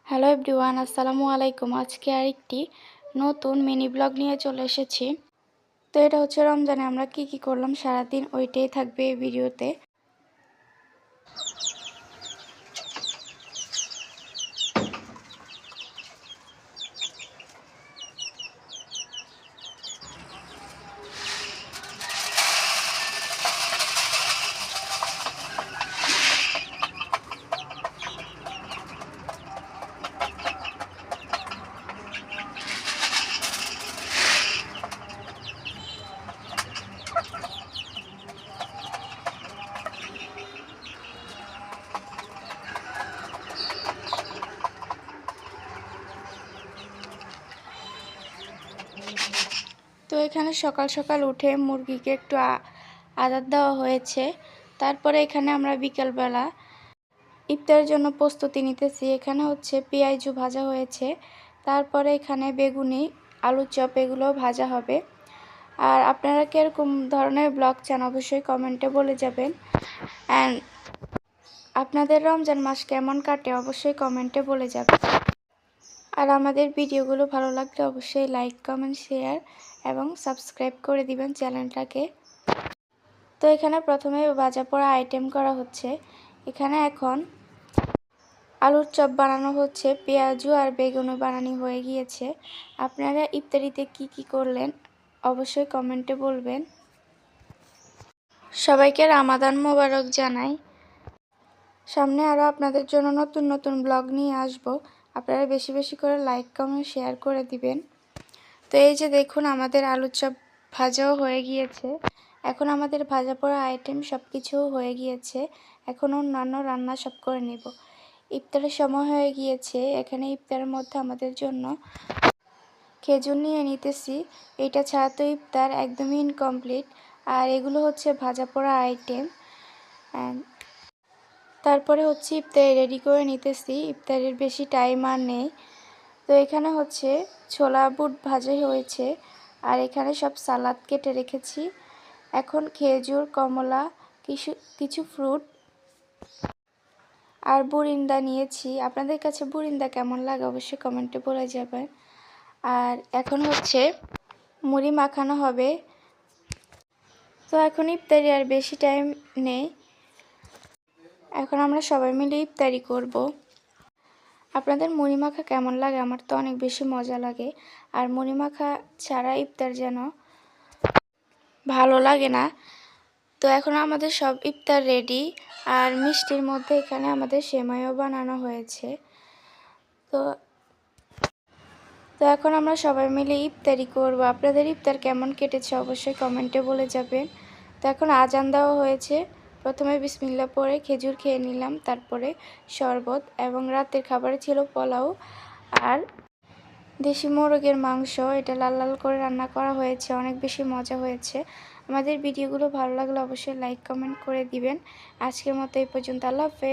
Hello everyone, আসসালামু আলাইকুম। আজকে আরেকটি নতুন মিনি ব্লগ নিয়ে চলে এসেছি। তো এটা হচ্ছে রমজানে আমরা কি করলাম সারাদিন, ওইটাই থাকবে এই ভিডিওতে। তো এখানে সকাল সকাল উঠে মুরগিকে একটু আদার দেওয়া হয়েছে। তারপরে এখানে আমরা বিকেলবেলা ইফতারের জন্য প্রস্তুতি নিতেছি। এখানে হচ্ছে পেঁয়াজু ভাজা হয়েছে, তারপরে এখানে বেগুনি, আলুর চপ এগুলো ভাজা হবে। আর আপনারা কীরকম ধরনের ব্লগ চান অবশ্যই কমেন্টে বলে যাবেন। অ্যান্ড আপনাদের রমজান মাস কেমন কাটে অবশ্যই কমেন্টে বলে যাবেন। আর আমাদের ভিডিওগুলো ভালো লাগলে অবশ্যই লাইক, কমেন্ট, শেয়ার এবং সাবস্ক্রাইব করে দিবেন চ্যানেলটাকে। তো এখানে প্রথমে ভাজা পোড়া আইটেম করা হচ্ছে। এখানে এখন আলুর চপ বানানো হচ্ছে, পেঁয়াজু আর বেগুনও বানানো হয়ে গিয়েছে। আপনারা ইফতারিতে কি করলেন অবশ্যই কমেন্টে বলবেন। সবাইকে রমাদান মোবারক জানাই। সামনে আরও আপনাদের জন্য নতুন ব্লগ নিয়ে আসব। আপনারা বেশি বেশি করে লাইক, কমেন্ট, শেয়ার করে দিবেন। তো এই যে দেখুন আমাদের আলুর চপ ভাজাও হয়ে গিয়েছে। এখন আমাদের ভাজা পোড়া আইটেম সব কিছুও হয়ে গিয়েছে। এখন অন্যান্য রান্না সব করে নেব। ইফতারের সময় হয়ে গিয়েছে। এখানে ইফতারের মধ্যে আমাদের জন্য খেজুর নিয়ে নিতেছি। এটা ছাড়া তো ইফতার একদমই ইনকমপ্লিট। আর এগুলো হচ্ছে ভাজা পোড়া আইটেম। তারপরে হচ্ছে ইফতারি রেডি করে নিতেছি। ইফতারের বেশি টাইম আর নেই। তো এখানে হচ্ছে ছোলা বুট ভাজা হয়েছে, আর এখানে সব সালাদ কেটে রেখেছি। এখন খেজুর, কমলা, কিছু ফ্রুট আর বুরিন্দা নিয়েছি। আপনাদের কাছে বুরিন্দা কেমন লাগে অবশ্যই কমেন্টে বলে যাবেন। আর এখন হচ্ছে মুড়ি মাখানো হবে। তো এখন ইফতারি আর বেশি টাইম নেই। এখন আমরা সবাই মিলে ইফতারি করব। আপনাদের মুড়ি মাখা কেমন লাগে? আমার তো অনেক বেশি মজা লাগে। আর মুড়ি মাখা ছাড়া ইফতার যেন ভালো লাগে না। তো এখন আমাদের সব ইফতার রেডি। আর মিষ্টির মধ্যে এখানে আমাদের সেমাইও বানানো হয়েছে। তো এখন আমরা সবাই মিলে ইফতারি করব। আপনাদের ইফতার কেমন কেটেছে অবশ্যই কমেন্টে বলে যাবেন। তো এখন আজান দেওয়া হয়েছে। প্রথমে বিসমিল্লাহ পড়ে খেজুর খেয়ে নিলাম, তারপরে শরবত, এবং রাতের খাবারে ছিল পোলাও আর দেশি মোরগের মাংস। এটা লাল লাল করে রান্না করা হয়েছে, অনেক বেশি মজা হয়েছে। আমাদের ভিডিওগুলো ভালো লাগলে অবশ্যই লাইক, কমেন্ট করে দিবেন। আজকের মতো এই পর্যন্ত। আল্লাহ হাফেজ।